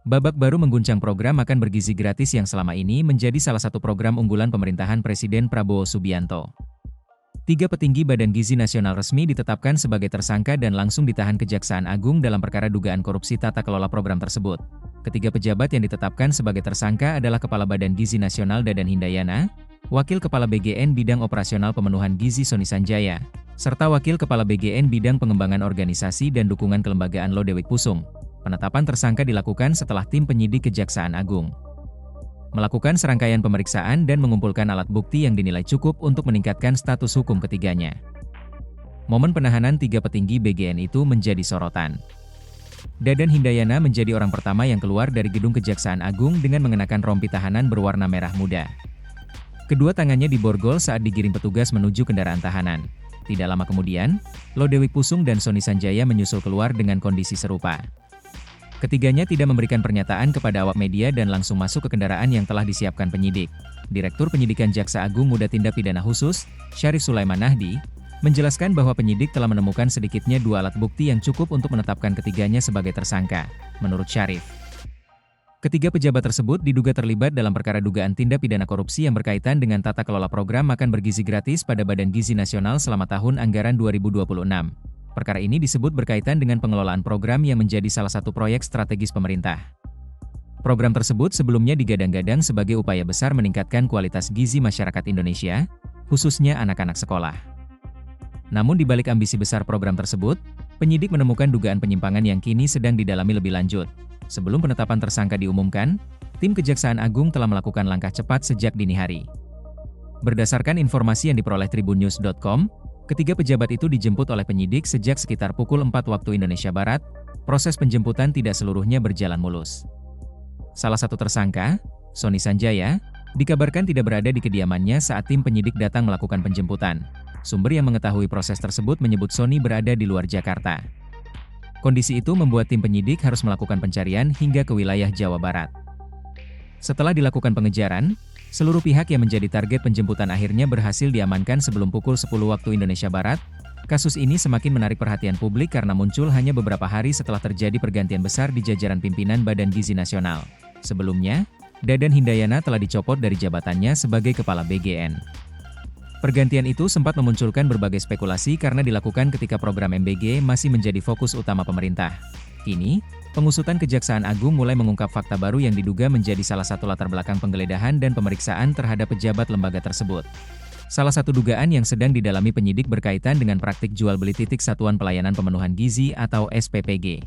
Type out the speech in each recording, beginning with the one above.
Babak baru mengguncang program makan bergizi gratis yang selama ini menjadi salah satu program unggulan pemerintahan Presiden Prabowo Subianto. Tiga petinggi Badan Gizi Nasional resmi ditetapkan sebagai tersangka dan langsung ditahan Kejaksaan Agung dalam perkara dugaan korupsi tata kelola program tersebut. Ketiga pejabat yang ditetapkan sebagai tersangka adalah Kepala Badan Gizi Nasional Dadan Hindayana, Wakil Kepala BGN Bidang Operasional Pemenuhan Gizi Sony Sanjaya, serta Wakil Kepala BGN Bidang Pengembangan Organisasi dan Dukungan Kelembagaan Lodewijk Pusung. Penetapan tersangka dilakukan setelah tim penyidik Kejaksaan Agung melakukan serangkaian pemeriksaan dan mengumpulkan alat bukti yang dinilai cukup untuk meningkatkan status hukum ketiganya. Momen penahanan tiga petinggi BGN itu menjadi sorotan. Dadan Hindayana menjadi orang pertama yang keluar dari gedung Kejaksaan Agung dengan mengenakan rompi tahanan berwarna merah muda. Kedua tangannya diborgol saat digiring petugas menuju kendaraan tahanan. Tidak lama kemudian, Lodewijk Pusung dan Sony Sanjaya menyusul keluar dengan kondisi serupa. Ketiganya tidak memberikan pernyataan kepada awak media dan langsung masuk ke kendaraan yang telah disiapkan penyidik. Direktur Penyidikan Jaksa Agung Muda Tindak Pidana Khusus, Syarif Sulaiman Nahdi, menjelaskan bahwa penyidik telah menemukan sedikitnya 2 alat bukti yang cukup untuk menetapkan ketiganya sebagai tersangka. Menurut Syarif, ketiga pejabat tersebut diduga terlibat dalam perkara dugaan tindak pidana korupsi yang berkaitan dengan tata kelola program makan bergizi gratis pada Badan Gizi Nasional selama tahun anggaran 2026. Perkara ini disebut berkaitan dengan pengelolaan program yang menjadi salah satu proyek strategis pemerintah. Program tersebut sebelumnya digadang-gadang sebagai upaya besar meningkatkan kualitas gizi masyarakat Indonesia, khususnya anak-anak sekolah. Namun di balik ambisi besar program tersebut, penyidik menemukan dugaan penyimpangan yang kini sedang didalami lebih lanjut. Sebelum penetapan tersangka diumumkan, tim Kejaksaan Agung telah melakukan langkah cepat sejak dini hari. Berdasarkan informasi yang diperoleh tribunnews.com, ketiga pejabat itu dijemput oleh penyidik sejak sekitar pukul 4 waktu Indonesia Barat. Proses penjemputan tidak seluruhnya berjalan mulus. Salah satu tersangka, Sony Sanjaya, dikabarkan tidak berada di kediamannya saat tim penyidik datang melakukan penjemputan. Sumber yang mengetahui proses tersebut menyebut Sony berada di luar Jakarta. Kondisi itu membuat tim penyidik harus melakukan pencarian hingga ke wilayah Jawa Barat. Setelah dilakukan pengejaran, seluruh pihak yang menjadi target penjemputan akhirnya berhasil diamankan sebelum pukul 10 waktu Indonesia Barat. Kasus ini semakin menarik perhatian publik karena muncul hanya beberapa hari setelah terjadi pergantian besar di jajaran pimpinan Badan Gizi Nasional. Sebelumnya, Dadan Hindayana telah dicopot dari jabatannya sebagai Kepala BGN. Pergantian itu sempat memunculkan berbagai spekulasi karena dilakukan ketika program MBG masih menjadi fokus utama pemerintah. Kini, pengusutan Kejaksaan Agung mulai mengungkap fakta baru yang diduga menjadi salah satu latar belakang penggeledahan dan pemeriksaan terhadap pejabat lembaga tersebut. Salah satu dugaan yang sedang didalami penyidik berkaitan dengan praktik jual beli titik Satuan Pelayanan Pemenuhan Gizi atau SPPG.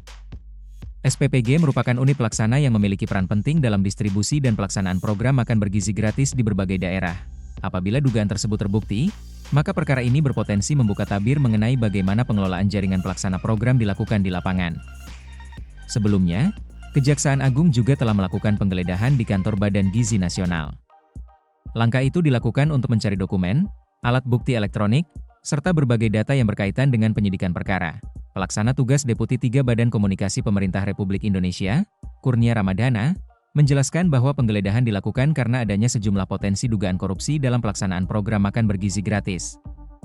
SPPG merupakan unit pelaksana yang memiliki peran penting dalam distribusi dan pelaksanaan program makan bergizi gratis di berbagai daerah. Apabila dugaan tersebut terbukti, maka perkara ini berpotensi membuka tabir mengenai bagaimana pengelolaan jaringan pelaksana program dilakukan di lapangan. Sebelumnya, Kejaksaan Agung juga telah melakukan penggeledahan di kantor Badan Gizi Nasional. Langkah itu dilakukan untuk mencari dokumen, alat bukti elektronik, serta berbagai data yang berkaitan dengan penyidikan perkara. Pelaksana tugas Deputi 3 Badan Komunikasi Pemerintah Republik Indonesia, Kurnia Ramadana, menjelaskan bahwa penggeledahan dilakukan karena adanya sejumlah potensi dugaan korupsi dalam pelaksanaan program makan bergizi gratis.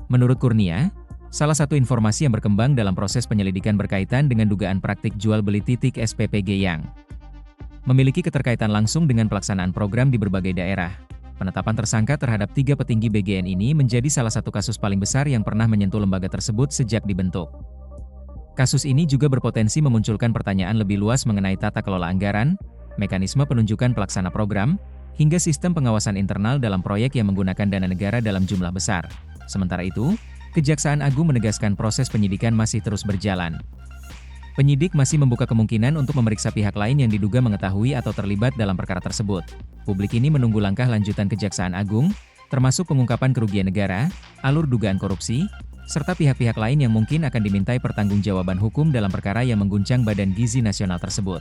Menurut Kurnia, salah satu informasi yang berkembang dalam proses penyelidikan berkaitan dengan dugaan praktik jual beli titik SPPG yang memiliki keterkaitan langsung dengan pelaksanaan program di berbagai daerah. Penetapan tersangka terhadap 3 petinggi BGN ini menjadi salah satu kasus paling besar yang pernah menyentuh lembaga tersebut sejak dibentuk. Kasus ini juga berpotensi memunculkan pertanyaan lebih luas mengenai tata kelola anggaran, mekanisme penunjukan pelaksana program, hingga sistem pengawasan internal dalam proyek yang menggunakan dana negara dalam jumlah besar. Sementara itu, Kejaksaan Agung menegaskan proses penyidikan masih terus berjalan. Penyidik masih membuka kemungkinan untuk memeriksa pihak lain yang diduga mengetahui atau terlibat dalam perkara tersebut. Publik ini menunggu langkah lanjutan Kejaksaan Agung, termasuk pengungkapan kerugian negara, alur dugaan korupsi, serta pihak-pihak lain yang mungkin akan dimintai pertanggungjawaban hukum dalam perkara yang mengguncang Badan Gizi Nasional tersebut.